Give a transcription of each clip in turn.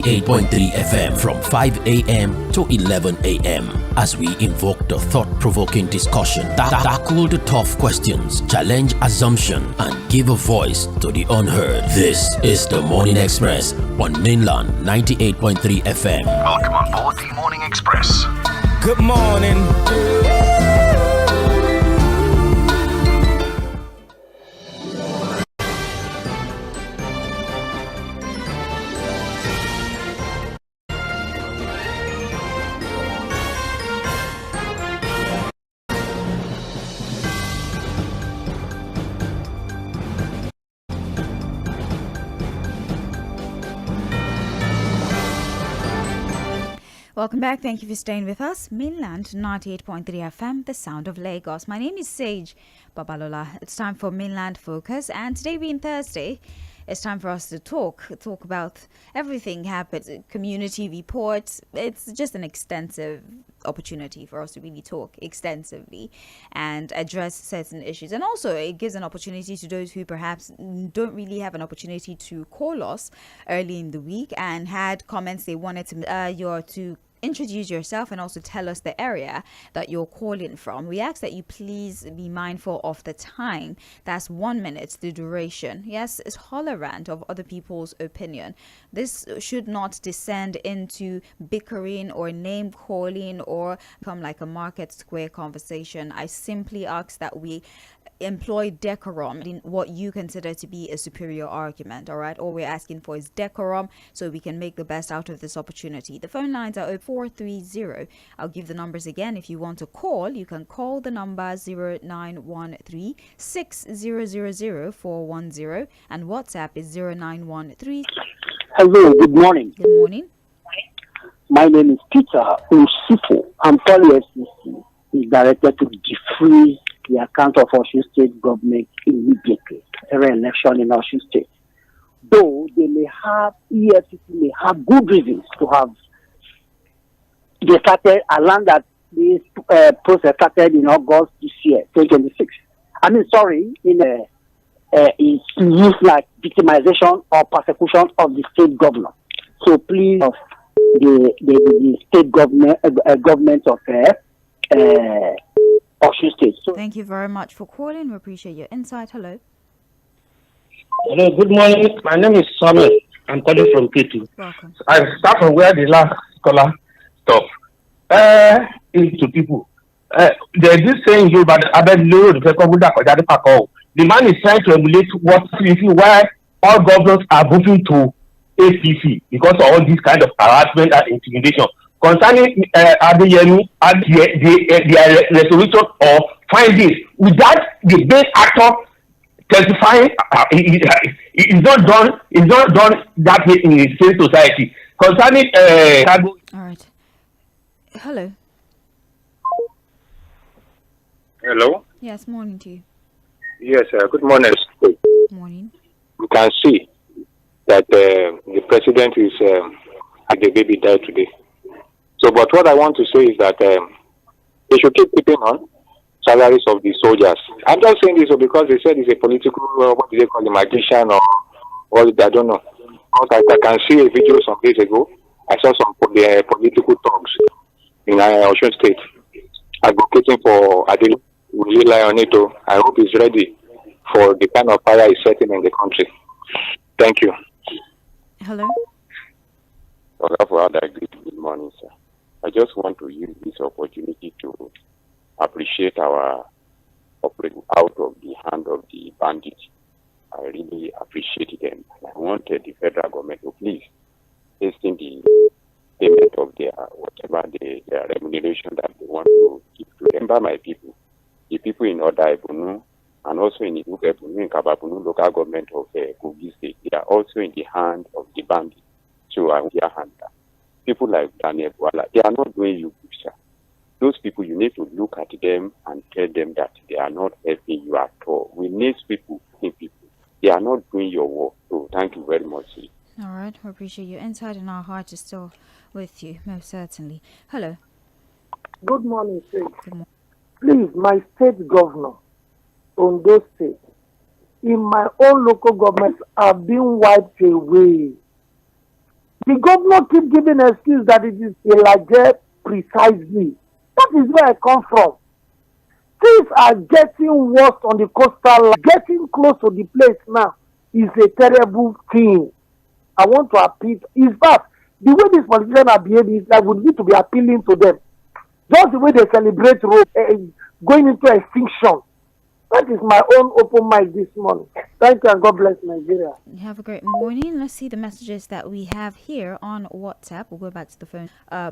8.3 FM from 5 a.m. to 11 a.m. as we invoke the thought-provoking discussion, tackle the tough questions, challenge assumption, and give a voice to the unheard. This is the Morning Express on Mainland 98.3 FM. Welcome on board the Morning Express. Good morning. Welcome back. Thank you for staying with us. Mainland 98.3 FM, the sound of Lagos. My name is Sage Babalola. It's time for Mainland Focus, and today being Thursday, it's time for us to talk about everything happens, community reports. It's just an extensive opportunity for us to really talk extensively and address certain issues. And also it gives an opportunity to those who perhaps don't really have an opportunity to call us early in the week and had comments they wanted to introduce yourself and also tell us the area that you're calling from. We ask that you please be mindful of the time. That's 1 minute, the duration. Yes, it's tolerant of other people's opinion. This should not descend into bickering or name calling or become like a market square conversation. I simply ask that we employ decorum in what you consider to be a superior argument. All right, all we're asking for is decorum so we can make the best out of this opportunity. The phone lines are 0430. I'll give the numbers again. If you want to call, you can call the number 0913 6000 410 and WhatsApp is 0913. Hello, good morning. Good morning. My name is Tğᴜʀsᴅ. I'm calling FCC. It's directed to defree the account of Osun State government immediately. Election in Osun State. Though they may have, EFCC may have good reasons to have, they started along that this process started in August this year, 2026. It's used like victimization or persecution of the state governor. So please, the state government of Osun State. So, Thank you very much for calling. We appreciate your insight. Hello. Hello, good morning. My name is Samuel. I'm calling from K2. Welcome. I start from where the last caller stopped. To people. There's this saying you about the man is trying to emulate what why all governors are moving to APC because of all this kind of harassment and intimidation. Concerning Adeyemi and the resolution or findings, without the base actor testifying, it's not done that way in the same society. Concerning All right. Hello. Hello. Yes, morning to you. Yes, good morning. Morning. You can see that the president is the baby died today. So, but what I want to say is that they should keep keeping on salaries of the soldiers. I'm just saying this because they said it's a political, what do they call it, magician or I don't know. But I can see a video some days ago. I saw some political talks in Osun State advocating for Adil. We rely on it. I hope he's ready for the kind of fire he's setting in the country. Thank you. Hello. Good morning, sir. I just want to use this opportunity to appreciate our operating out of the hand of the bandits. I really appreciate them. I wanted the federal government to please hasten the payment of their whatever their remuneration that they want to give to. Remember my people, the people in Oda Ebunu and also in the Ebunu and Kababunu local government of Kogi State, they are also in the hand of the bandits. So I want their hand. People like Daniel Bwala, they are not doing you good, sir. Those people, you need to look at them and tell them that they are not helping you at all. We need people. They are not doing your work. So thank you very much, sir. All right, we appreciate your insight, and our heart is still with you, most certainly. Hello. good morning, sir. Good morning. Please, my state governor, Ondo State, in my own local government, are being wiped away. The governor keep giving excuse that it is Elijah precisely. That is where I come from. Things are getting worse on the coastal line. Getting close to the place now is a terrible thing. I want to appeal. In fact, the way these politicians are behaving is like we need to be appealing to them. Just the way they celebrate going into extinction. That is my own open mind this morning. Thank you and God bless Nigeria. Have a great morning. Let's see the messages that we have here on WhatsApp. We'll go back to the phone.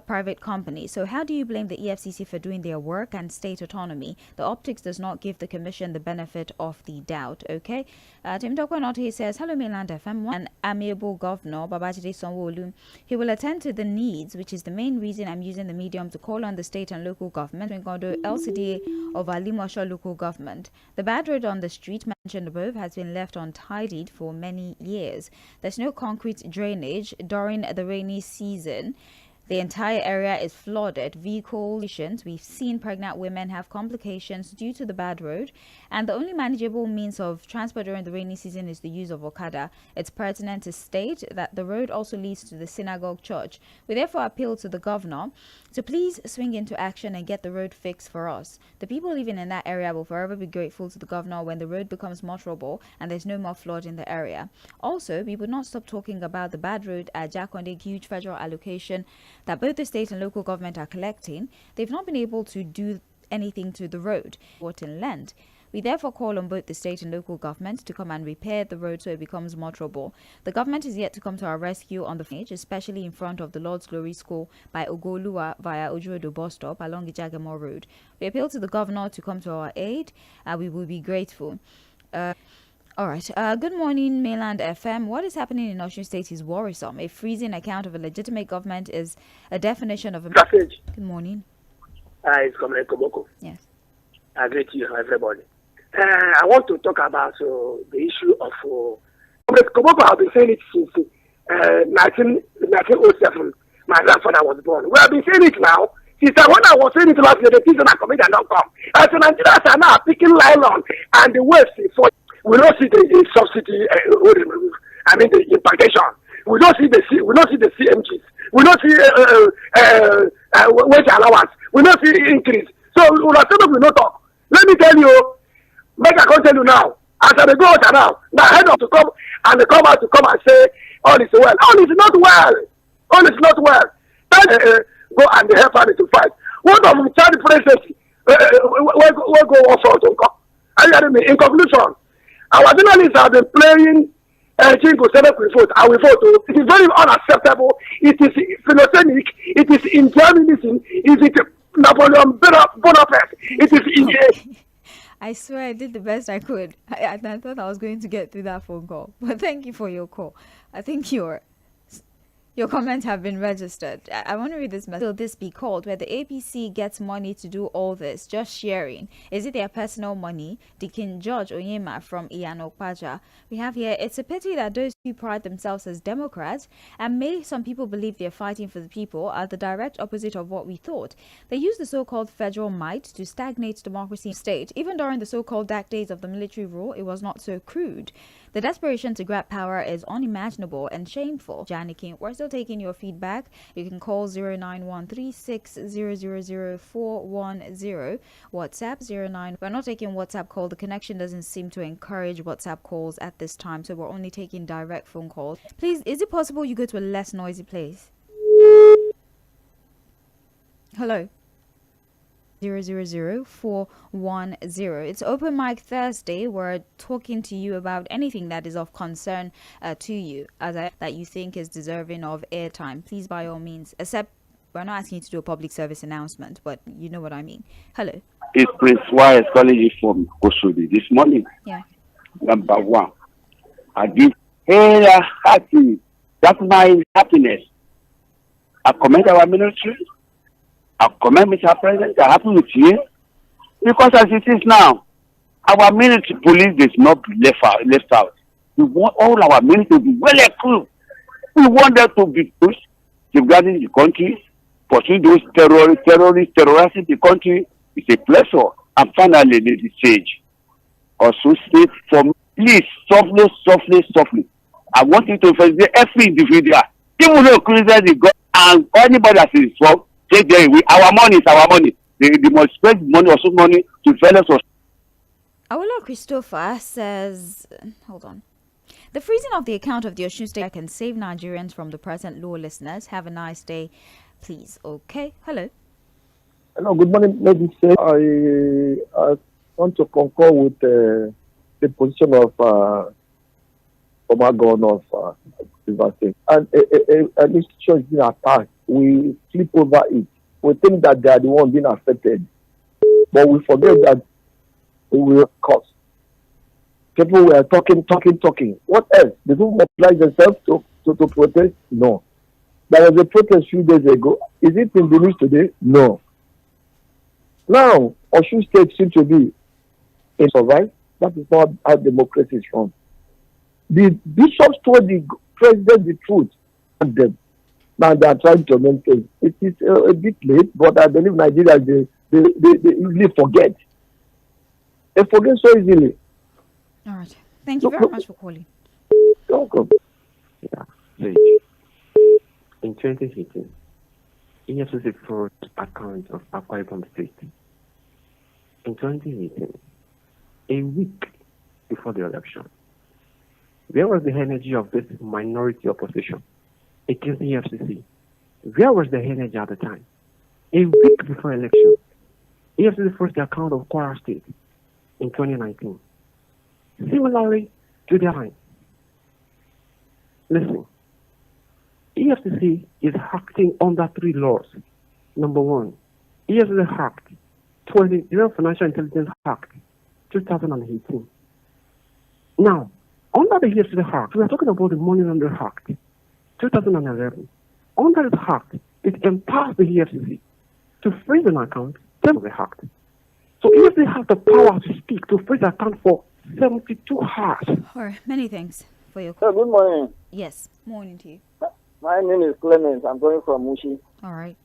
Private company. So how do you blame the EFCC for doing their work and state autonomy? The optics does not give the commission the benefit of the doubt. Okay. Tim Dokwanoti says, hello, Mainland FM. An amiable governor, Babajide Sanwo-Olu. He will attend to the needs, which is the main reason I'm using the medium to call on the state and local government. LCDA of our Limosho local government. The bad road on the street mentioned above has been left untidied for many years. There's no concrete drainage during the rainy season. The entire area is flooded. Vehicles, we've seen pregnant women have complications due to the bad road, and the only manageable means of transport during the rainy season is the use of Okada. It's pertinent to state that the road also leads to the synagogue church. We therefore appeal to the governor to please swing into action and get the road fixed for us. The people living in that area will forever be grateful to the governor when the road becomes motorable and there's no more flood in the area. Also, we would not stop talking about the bad road at Jakonde, huge federal allocation that both the state and local government are collecting. They've not been able to do anything to the road, what in length. We therefore call on both the state and local government to come and repair the road so it becomes motorable. The government is yet to come to our rescue on the page, especially in front of the Lord's Glory School by Ogoluwa via Ojuedo bus stop along Ijagamo Road. We appeal to the governor to come to our aid, and we will be grateful. All right. Good morning, Mainland FM. What is happening in Osun State is worrisome. A freezing account of a legitimate government is a definition of a... Good morning. It's Comrade Komoko. Yes. I greet you, everybody. I want to talk about the issue of... Comrade Komoko has been saying it since 1907. My grandfather was born. We have been saying it now. Since when I was saying it last year, the season are coming and not come. As the Nigerians are now picking nylon and the West for... We don't see the subsidy, the implication. We don't see the CMGs. We don't see wage allowance. We don't see increase. So we not talk. Let me tell you, make I can tell you now. As I go out now, head of to come and they come out to come and say all is well. All is not well. All is not well. Go and help her to fight. What of child presidency? We'll go also to come. In conclusion, our journalists have been playing 𝐴ᴤ I will vote. It is very unacceptable. It is philosophic. It is ingenuism. It is Napoleon Bonaparte. It is I swear I did the best I could. I thought I was going to get through that phone call. But thank you for your call. I think your comments have been registered. I want to read this message. Will this be called where the APC gets money to do all this? Just sharing. Is it their personal money? Deacon George Onyema from Iyanokpaja. We have here, it's a pity that those who pride themselves as Democrats and make some people believe they're fighting for the people are the direct opposite of what we thought. They use the so-called federal might to stagnate democracy in the state. Even during the so-called dark days of the military rule, it was not so crude. The desperation to grab power is unimaginable and shameful. Janikin, we're still taking your feedback. You can call 09136000410. WhatsApp 09. We're not taking WhatsApp call. The connection doesn't seem to encourage WhatsApp calls at this time, so we're only taking direct phone calls. Please, is it possible you go to a less noisy place? Hello. 0000410. It's Open Mic Thursday. We're talking to you about anything that is of concern to you, that you think is deserving of airtime. Please, by all means, except we're not asking you to do a public service announcement, but you know what I mean. Hello. It's Prince Y calling you from Kosodi this morning. Yeah. Number one, I give happy. That's my happiness. I commend our military. I commend Mr. President. I'm happy with you because as it is now, our military police is not left out. We want all our military to be well equipped. We want them to be pushed, safeguarding the country, pursuing those terrorists terrorizing the country. It's a pleasure. And finally, the sage also speak for me. Please, softly. I want you to facilitate every individual Even though criticize the God and anybody that is involved, say our money is our money. They must spend money or some money to fairness or. Awolowo Christopher says, hold on. The freezing of the account of the Osun State can save Nigerians from the present lawlessness. Have a nice day, please. Okay. Hello. Hello. Good morning, ladies. I want to concur with the position of former governor of Rivers State. And an institution is being attacked. We flip over it. We think that they are the ones being affected, but we forget that we will cause. People were talking. What else? They don't mobilize themselves to protest? No. There was a protest a few days ago. Is it in the news today? No. Now, Osun State seems to be in survive. That is not how democracy is run. The bishops told the president the truth, and them. Now they are trying to maintain. It is a bit late, but I believe Nigeria they usually forget. They forget so easily. All right. Thank you very much for calling. Welcome. Yeah. In 2018, EFCC fraud account of Akwa Ibom State. In 2018, a week before the election, where was the energy of this minority opposition against the EFCC? Where was the energy at the time? A week before election, EFCC froze the account of Kwara State in 2019. Similarly to the time. Listen, EFCC is acting under 3 laws. Number 1, EFCC Act, Financial Intelligence Act, 2018. Now, under the EFCC Act, we are talking about the Money Laundering Act, 2011. Under this Act, it empowers the EFCC to freeze an account, terms of the Act. So EFCC has the power to speak, to freeze an account for 72 hours. All right, many thanks for your call. Good morning. Yes, morning to you. My name is Clement. I'm calling from Mushi. All right.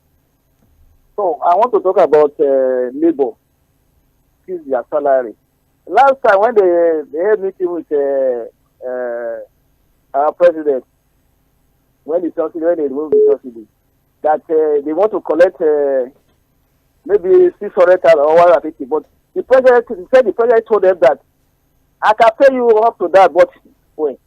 So I want to talk about labor. Increase their salary. Last time when they had meeting with our president, when they remove the subsidy, that they want to collect maybe 600,000 or 150, but the president told them that I can pay you up to that, but wait.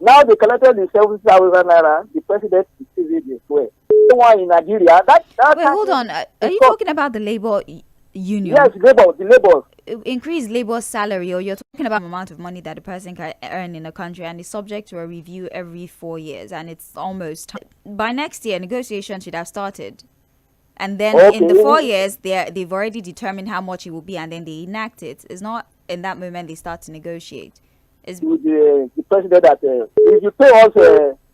Now they collected the 70,000 naira. The president is still this way. The one in Nigeria. Wait, hold on. Are you talking about the labor union? Yes, the labor. Increase labor salary, or you're talking about the amount of money that a person can earn in a country, and is subject to a review every 4 years, and it's almost time. By next year, negotiations should have started. And then in the 4 years, they've already determined how much it will be, and then they enact it. It's not in that moment they start to negotiate. With the president that if you pay us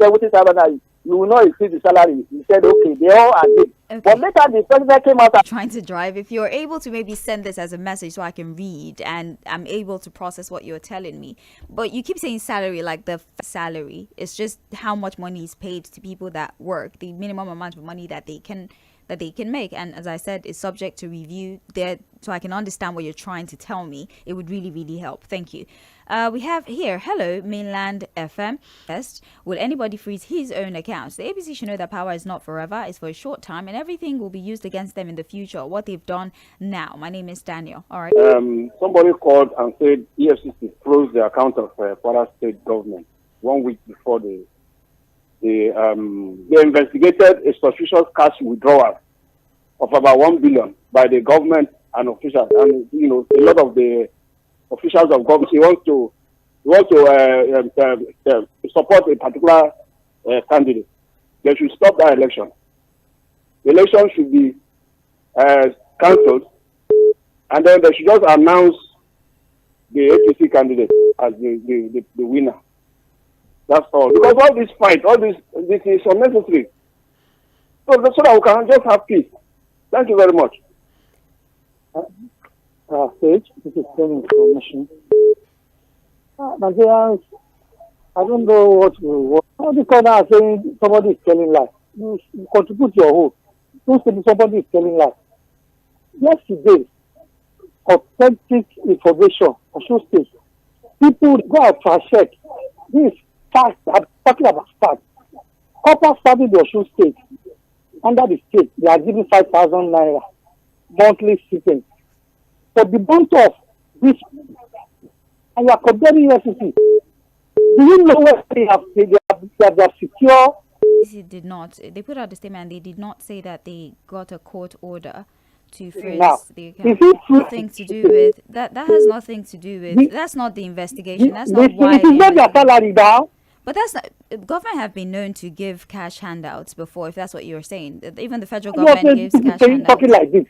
70,000, you will not increase the salary. He said, okay, they all agreed. Okay. But later the president came out trying to drive. If you're able to maybe send this as a message so I can read and I'm able to process what you're telling me. But you keep saying salary, like the salary. It's just how much money is paid to people that work, the minimum amount of money that they can make. And as I said, it's subject to review there, so I can understand what you're trying to tell me. It would really, really help. Thank you. We have here, hello, Mainland FM. Yes, will anybody freeze his own accounts? The ABC should know that power is not forever, it's for a short time, and everything will be used against them in the future. What they've done now. My name is Daniel. All right. Somebody called and said EFCC froze the account of Kwara State government 1 week before they investigated a suspicious cash withdrawal of about 1 billion by the government and officials, and a lot of the officials of government. He wants to support a particular candidate. They should stop that election. The election should be cancelled, and then they should just announce the APC candidate as the winner. That's all. Because all this fight, this is unnecessary. So that we can just have peace. Thank you very much. Sage, this is training information. Nigerians, I don't know what the corner saying somebody is telling lies. You contribute your own. Don't say somebody is telling lies. Yesterday, authentic information on show stage. People go out for check. This fact, I'm talking about facts. corpers serving the Osun State, under the state, they are giving 5,000 naira monthly stipend. For the month of this, and you are comparing EFCC, do you know where they have secure? It did not. They put out the statement. They did not say that they got a court order to freeze the account. Nothing to do with that. That has nothing to do with. That's not the investigation. That's not why. It is not their salary now. But that's not. Government have been known to give cash handouts before. If that's what you're saying, even the federal government gives cash handouts. Talking like this.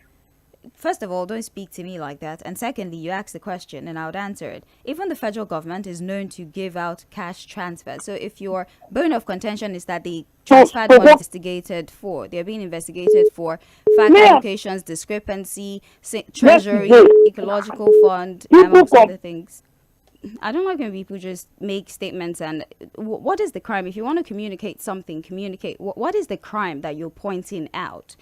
First of all, don't speak to me like that. And secondly, you asked the question and I would answer it. Even the federal government is known to give out cash transfers. So if your bone of contention is that the transferred money investigated for, they're being investigated for fact allocations, discrepancy, treasury, ecological fund, amongst other things. I don't like when people just make statements and what is the crime? If you want to communicate something, communicate. What is the crime that you're pointing out?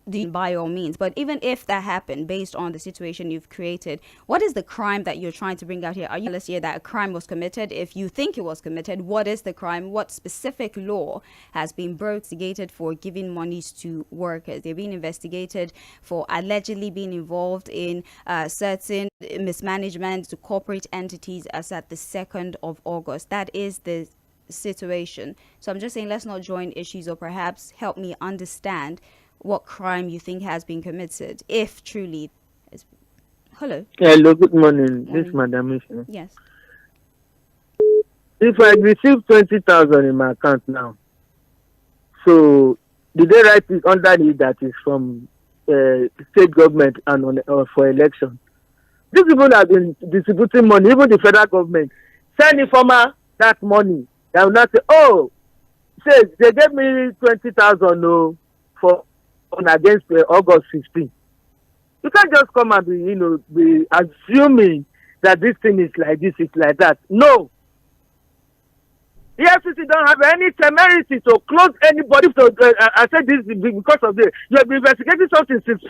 By all means, but even if that happened based on the situation you've created, what is the crime that you're trying to bring out here? Are you telling us here that a crime was committed? If you think it was committed, what is the crime? What specific law has been investigated for giving monies to workers? They're being investigated for allegedly being involved in certain mismanagement to corporate entities as at the 2nd of August. That is the situation. So I'm just saying, let's not join issues, or perhaps help me understand what crime you think has been committed, if truly. Hello. Hello, good morning. This is Madam. Yes. If I receive 20,000 in my account now, so did they write it under it that is from state government and for election? These people have been distributing money, even the federal government. Send informer that money. They will not say, oh, say they gave me 20,000 for against August 15. You can't just come and be assuming that this thing is like this, it's like that. No. The FCC don't have any temerity to close anybody. I said this because of this. You have been investigating something since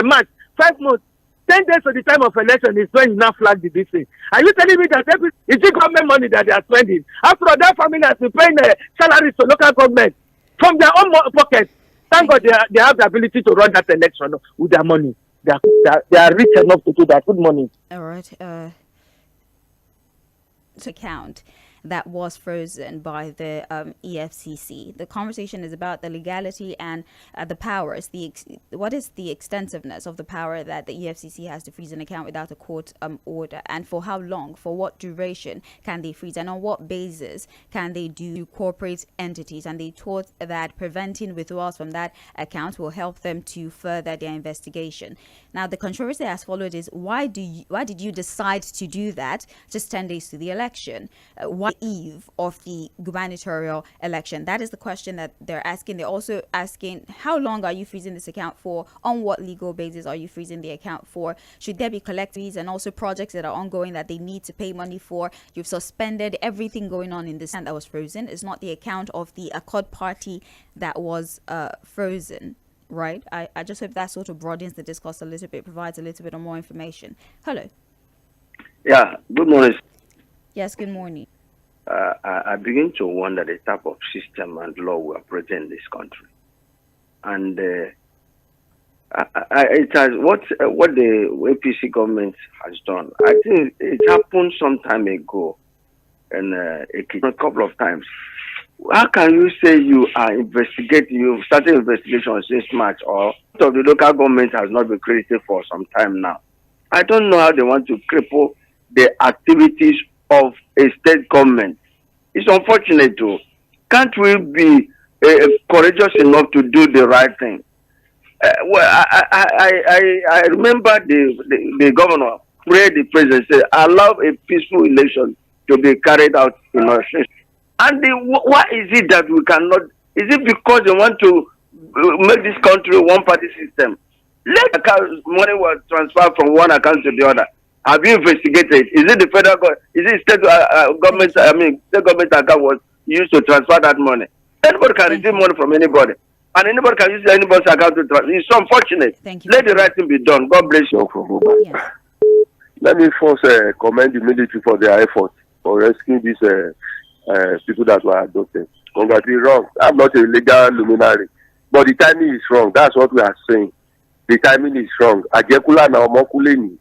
March, 5 months. 10 days to the time of election is when you now flag this thing. Are you telling me that is it government money that they are spending? After all, that family has been paying salaries to local government from their own pocket. Thank God they have the ability to run that election with their money. They are rich enough to do that. Good morning. All right. Account that was frozen by the EFCC. The conversation is about the legality and the powers. What is the extensiveness of the power that the EFCC has to freeze an account without a court order, and for how long, for what duration can they freeze, and on what basis can they do corporate entities? And they thought that preventing withdrawals from that account will help them to further their investigation. Now, the controversy that has followed is why did you decide to do that just 10 days to the election? Why eve of the gubernatorial election? That is the question that they're asking. They're also asking, how long are you freezing this account for? On what legal basis are you freezing the account for? Should there be collectives and also projects that are ongoing that they need to pay money for? You've suspended everything going on in this account that was frozen. It's not the account of the Accord party that was frozen, right? I just hope that sort of broadens the discourse a little bit, provides a little bit of more information. Hello. Yeah, good morning. Yes, good morning. I begin to wonder the type of system and law we operate in this country, and it has what the APC government has done. I think it happened some time ago, and a couple of times. How can you say you are investigating? You've started investigation since March, or of the local government has not been credited for some time now? I don't know how they want to cripple the activities of a state government. It's unfortunate too. Can't we be courageous enough to do the right thing? I remember the governor prayed the president, said, allow a peaceful election to be carried out in our state. And why is it that we cannot? Is it because they want to make this country one party system? Let money was transferred from one account to the other. Have you investigated? Is it the federal government? Is it state government? State government account was used to transfer that money. Anybody can receive money from anybody, and anybody can use anybody's account to transfer. It's so unfortunate. Let the right thing be done. God bless you. Yes. Let me first commend the military for their effort for rescuing these people that were adopted. Congratulations, wrong. I'm not a legal luminary. But the timing is wrong. That's what we are saying. The timing is wrong. Ajekula na omokuleni.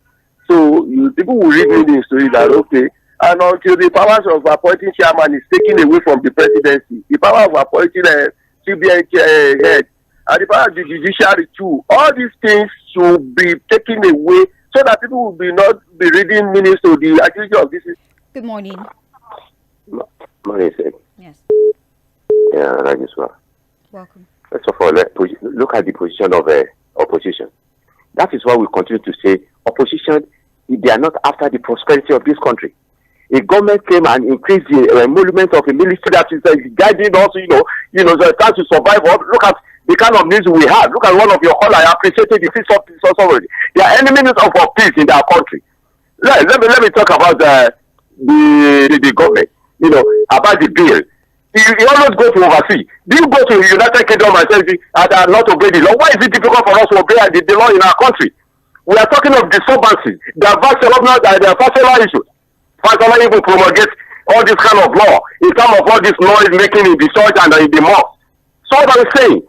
So people will read meanings to it that okay. And until the powers of appointing chairman is taken away from the presidency, the power of appointing a CBN head and the power of the judiciary too, all these things should be taken away so that people will not be reading meanings to the activity of this. Good morning. Morning, sir. Yes. Yeah, Ragiswa. Welcome. First of all, look at the position of opposition. That is why we continue to say opposition, they are not after the prosperity of this country. A government came and increased the emolument of a military that is guiding us, trying to survive. Look at the kind of news we have. Look at one of your callers. I appreciated the peace of already. They are enemies of peace in their country. Let me talk about the government. About the bill. You always go to overseas. Do you go to the United Kingdom and say and not obey the law? Why is it difficult for us to obey the law in our country? We are talking of disturbances. There are personal issues. Personal even promulgate all this kind of law in terms of all this noise making in the church and in the mosque. So what I'm saying,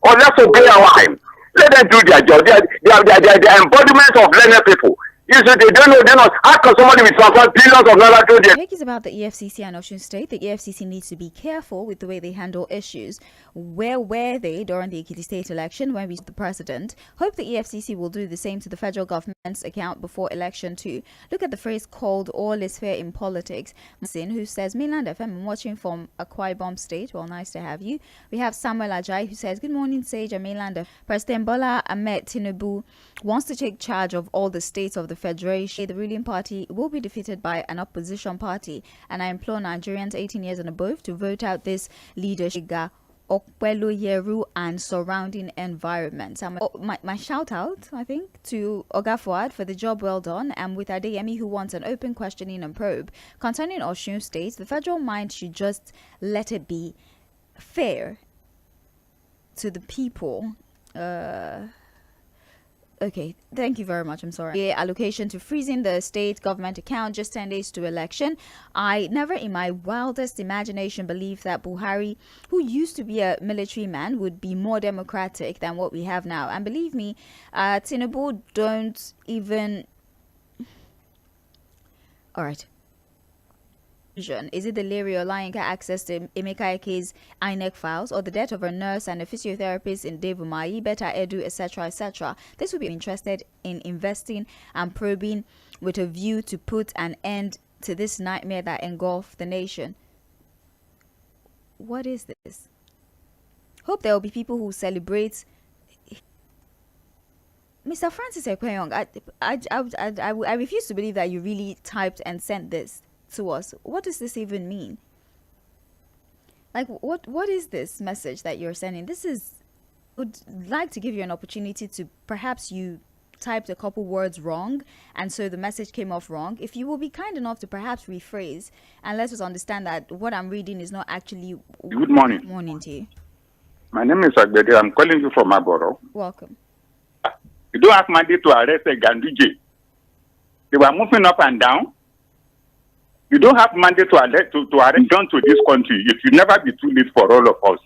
let's obey our time. Let them do their job. They are embodiments of learned people. They don't know. How can somebody with transfer billions of dollars do this? It's about the EFCC and Osun State. The EFCC needs to be careful with the way they handle issues. Where were they during the Ekiti State election when we saw the president? Hope the EFCC will do the same to the federal government's account before election too. Look at the phrase called "all is fair in politics." Sin, who says, "Mainland FM, I'm watching from Akwa Ibom State." Well, nice to have you. We have Samuel Ajay, who says, "Good morning, Sage and Mainland. President Bola Ahmed Tinubu wants to take charge of all the states of the Federation. The ruling party will be defeated by an opposition party, and I implore Nigerians 18 years and above to vote out this leadership 𝐴ᴤᴜ and surrounding environments." My shout out, I think, to Oga Fuad for the job well done, and with Adeyemi, who wants an open questioning and probe concerning Osun State. The federal mind should just let it be fair to the people. Okay, thank you very much. I'm sorry. Allocation to freezing the state government account just 10 days to election. I never in my wildest imagination believed that Buhari, who used to be a military man, would be more democratic than what we have now. And believe me, Tinubu don't even... All right. Is it the Larry or Olayinka access to Emeka Ike's INEC files, or the death of a nurse and a physiotherapist in Dvumayi, Better Edu, etc., etc.? This would be interested in investing and probing with a view to put an end to this nightmare that engulfed the nation. What is this? Hope there will be people who celebrate. Mr. Francis Ekwenyong, I refuse to believe that you really typed and sent this to us. What does this even mean? Like, what is this message that you're sending? Would like to give you an opportunity to perhaps you typed a couple words wrong and so the message came off wrong. If you will be kind enough to perhaps rephrase and let us understand that what I'm reading is not actually... Good morning. Morning to you. My name is Agbede. I'm calling you from Aboro. Welcome. You don't have mandate to arrest a Ganduje. They were moving up and down. You don't have mandate to arrest down to this country. It will never be too late for all of us.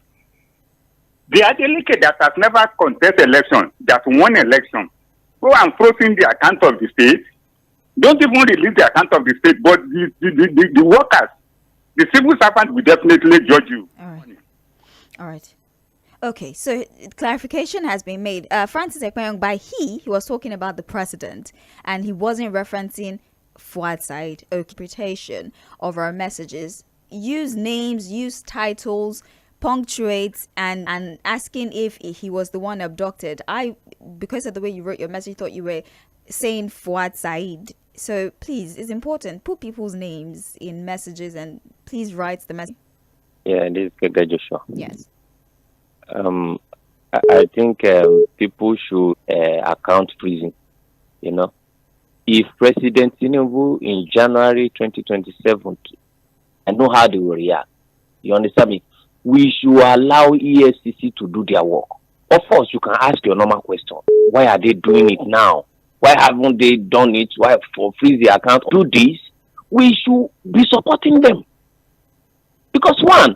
The delegate that has never contested election, that won election, go and frozen the account of the state. Don't even release the account of the state, but the workers, the civil servant will definitely judge you. All right. Okay, so clarification has been made. Francis Ekwenyong, by he was talking about the president, and he wasn't referencing Fuad's side interpretation of our messages. Use names, use titles, punctuate, and asking if he was the one abducted. Because of the way you wrote your message, thought you were saying Fuad Said. So please, it's important. Put people's names in messages and please write the message. Yeah, this is Kega Joshua. Yes. I think people should account freezing, If President Tinubu in January 2027, I know how they will react. You understand me? We should allow EFCC to do their work. Of course, you can ask your normal question. Why are they doing it now? Why haven't they done it? Why for freeze the account? Do this. We should be supporting them. Because one,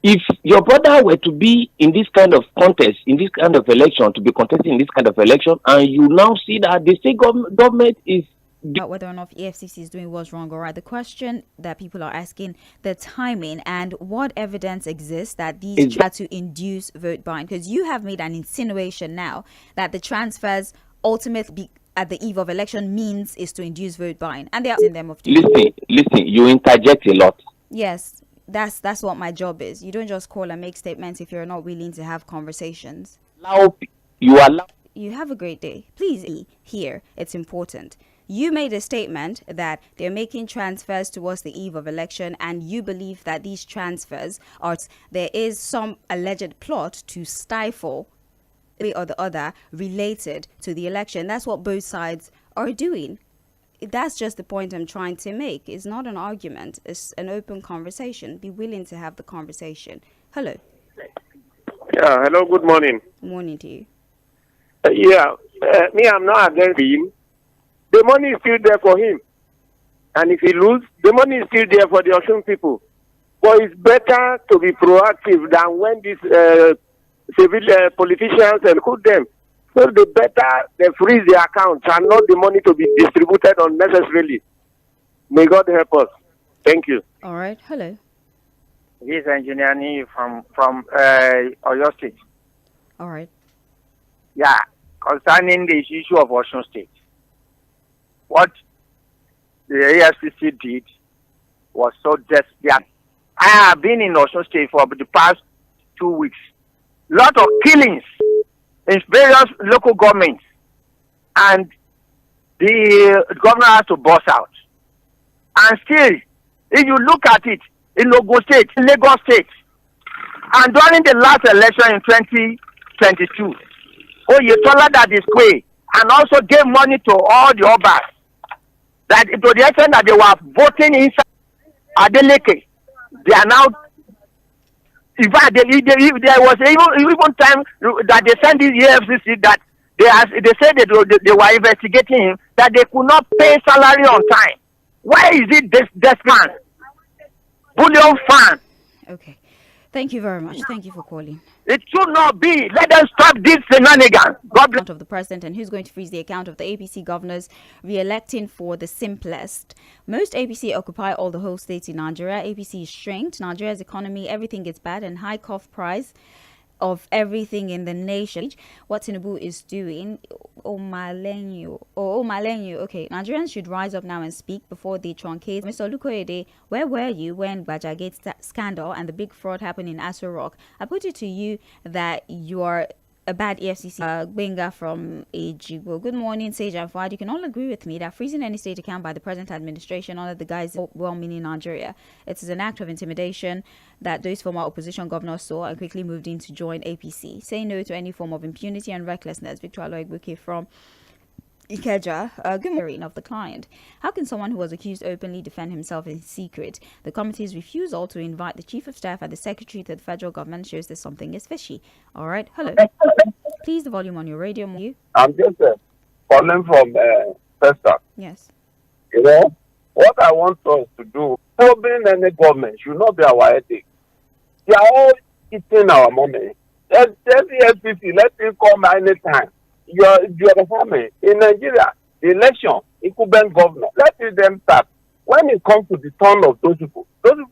if your brother were to be in this kind of contest, in this kind of election, to be contesting in this kind of election, and you now see that the state government is whether or not EFCC is doing what's wrong or right. The question that people are asking, the timing and what evidence exists that these try to induce vote buying, because you have made an insinuation now that the transfers ultimately at the eve of election means is to induce vote buying, and they are in them of listen, you interject a lot. Yes, that's what my job is. You don't just call and make statements if you're not willing to have conversations. You have a great day. Please hear, it's important. You made a statement that they're making transfers towards the eve of election, and you believe that these transfers there is some alleged plot to stifle or the other related to the election. That's what both sides are doing. That's just the point I'm trying to make. It's not an argument. It's an open conversation. Be willing to have the conversation. Hello. Yeah, hello, good morning. Morning to you. Me, I'm not against him. The money is still there for him. And if he loses, the money is still there for the Osun people. But it's better to be proactive than when these civil politicians recruit them. So the better they freeze the accounts and not the money to be distributed unnecessarily. May God help us. Thank you. All right. Hello. This is Engineer Ni from Oyo State. All right. Yeah, concerning the issue of Osun State. What the AFCC did was so desperate. I have been in Osun State for the past 2 weeks. Lot of killings in various local governments, and the governor has to bust out. And still, if you look at it, in Ogun State, in Lagos State, and during the last election in 2022, Oyetola that is Kwe, and also gave money to all the Obas, that to the extent that they were voting inside Adeleke, they are now. In fact, there was even time that they sent this EFCC that they said that they were investigating him, that they could not pay salary on time. Why is it this man? Bullion fan. Okay. Thank you very much. Thank you for calling. It should not be. Let them stop this shenanigans. God bless. Of the president and who's going to freeze the account of the APC governors re-electing for the simplest. Most APC occupy all the whole states in Nigeria. APC is shrinked. Nigeria's economy, everything is bad, and high cough price of everything in the nation. What Tinubu is doing, Ʞⴟᴜ. Okay, Nigerians should rise up now and speak before they truncate. Mr. Olukoyede, where were you when WG scandal and the big fraud happened in Aso Rock? I put it to you that you are a bad EFCC. Benga from Ejigbo. Good morning, Sage and Fuad. You can all agree with me that freezing any state account by the present administration under the guise of well-meaning Nigeria, it is an act of intimidation that those former opposition governors saw and quickly moved in to join APC. Say no to any form of impunity and recklessness. Victor Aloigbuke from Ikeja, good morning of the client. How can someone who was accused openly defend himself in secret? The committee's refusal to invite the chief of staff and the secretary to the federal government shows that something is fishy. All right, hello. Please, the volume on your radio. I'm just calling from Festa. Yes. You know, what I want us to do, probing any government should not be our headache. They are all eating our money. Let the FCC, let it come anytime. You understand me? In Nigeria, the election, incumbent governor, let them start. When it comes to the turn of those people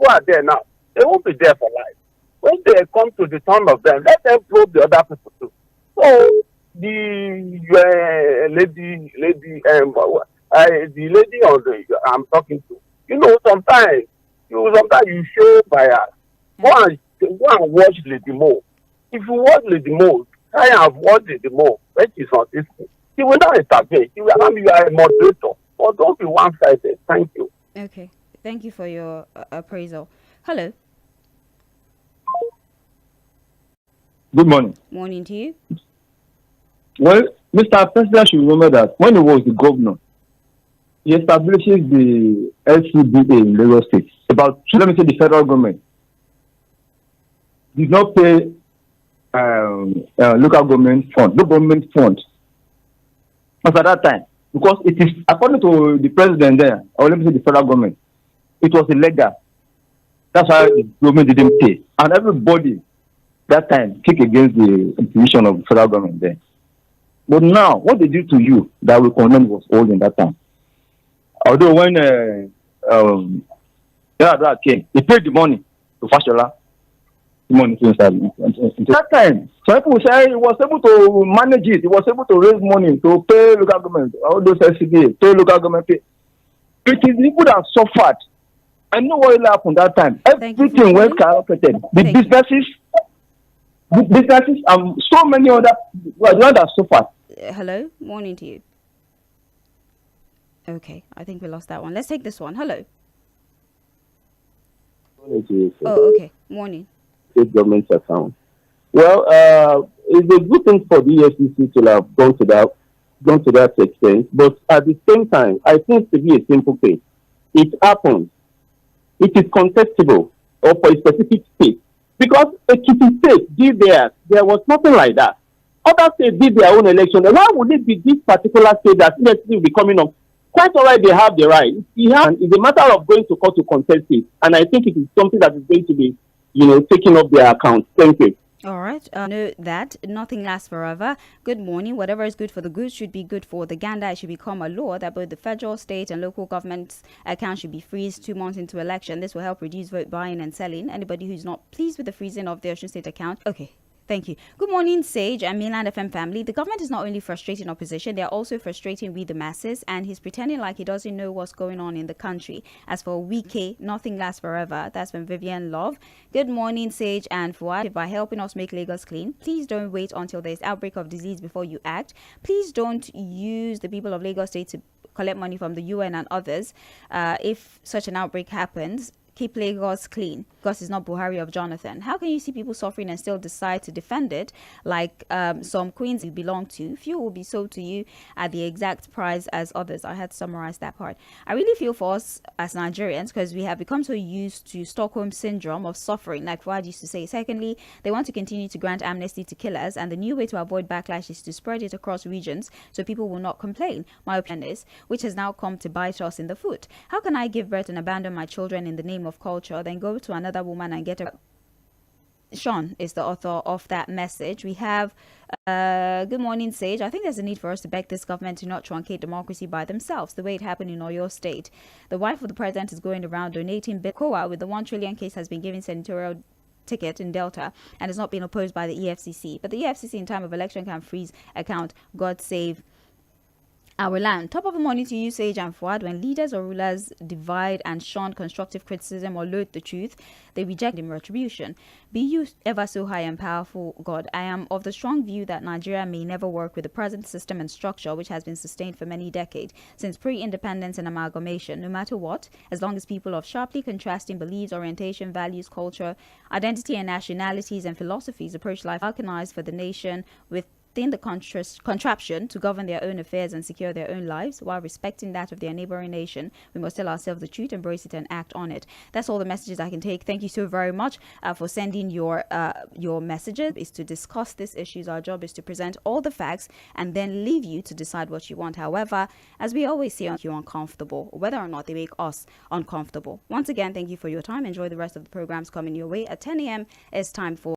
are there now. They won't be there for life. When they come to the turn of them, let them probe the other people too. So the lady on the I'm talking to, you know, sometimes you show bias. Go and watch Lady Mo. If you watch Lady Mo, I have watched Lady Mo when she's on this thing. She will not intervene. She will not be a moderator. But don't be one-sided. Thank you. Okay. Thank you for your appraisal. Hello. Good morning. Morning to you. Well, Mr. President should remember that when he was the governor, he establishes the LCDA in Lagos State. The federal government did not pay local government fund, no government fund. But at that time, because it is, according to the president there, or let me say the federal government, it was illegal That's why the government didn't pay. And everybody that time kick against the imposition of the federal government there. But now, what they did to you that we condemn was old in that time. Although when that came, he paid the money to Fashola. The money to that time. So people say he was able to manage it. He was able to raise money to pay local government, all those SCDA, pay local government pay. It is people that suffered. I know what will happen that time. Everything went skyrocketed. The businesses, and so many other were the ones that suffered. Hello, morning to you. Okay, I think we lost that one. Let's take this one. Hello. Oh, okay. Morning. State government's account. Well, it's a good thing for the EFCC to have gone to that extent, but at the same time, I think to be a simple case. It happens. It is contestable or for a specific state. Because a Ekiti state did theirs, there was nothing like that. Other states did their own election. Why would it be this particular state that will be coming up? Quite all right, they have the right. It's a matter of going to court to contest it. And I think it is something that is going to be, taking up their account. Thank you. All right. Know that nothing lasts forever. Good morning. Whatever is good for the goose should be good for the gander. It should become a law that both the federal, state, and local governments' accounts should be freezed 2 months into election. This will help reduce vote buying and selling. Anybody who's not pleased with the freezing of the Osun State account, okay. Thank you. Good morning, Sage and Mainland FM family. The government is not only frustrating opposition, they are also frustrating we the masses, and he's pretending like he doesn't know what's going on in the country. As for WK, nothing lasts forever. That's from Vivian Love. Good morning, Sage and Fuad. By helping us make Lagos clean, please don't wait until there's outbreak of disease before you act. Please don't use the people of Lagos State to collect money from the UN and others. If such an outbreak happens, keep Lagos clean. Because it's not Buhari of Jonathan. How can you see people suffering and still decide to defend it? Like some queens you belong to, few will be sold to you at the exact price as others. I had to summarize that part. I really feel for us as Nigerians because we have become so used to Stockholm syndrome of suffering, like Fuad used to say. Secondly, they want to continue to grant amnesty to killers, and the new way to avoid backlash is to spread it across regions so people will not complain. My opinion is, which has now come to bite us in the foot. How can I give birth and abandon my children in the name of culture, then go to another woman and get a... Sean is the author of that message. We have good morning, Sage. I think there's a need for us to beg this government to not truncate democracy by themselves, the way it happened in Oyo State. The wife of the president is going around donating Bitcoin with the 1 trillion case has been given senatorial ticket in Delta and has not been opposed by the EFCC. But the EFCC in time of election can freeze account. God save our land. Top of the morning to you, Sage and Fuad. When leaders or rulers divide and shun constructive criticism or loathe the truth, they reject the retribution. Be you ever so high and powerful, God. I am of the strong view that Nigeria may never work with the present system and structure which has been sustained for many decades, since pre-independence and amalgamation, no matter what, as long as people of sharply contrasting beliefs, orientation, values, culture, identity and nationalities and philosophies approach life organized for the nation within the contraption to govern their own affairs and secure their own lives while respecting that of their neighboring nation. We must tell ourselves the truth, embrace it, and act on it. That's all the messages I can take. Thank you so very much for sending your messages. Is to discuss these issues. Our job is to present all the facts and then leave you to decide what you want. However, as we always say, you're uncomfortable, whether or not they make us uncomfortable. Once again, thank you for your time. Enjoy the rest of the programs coming your way. At 10 a.m. it's time for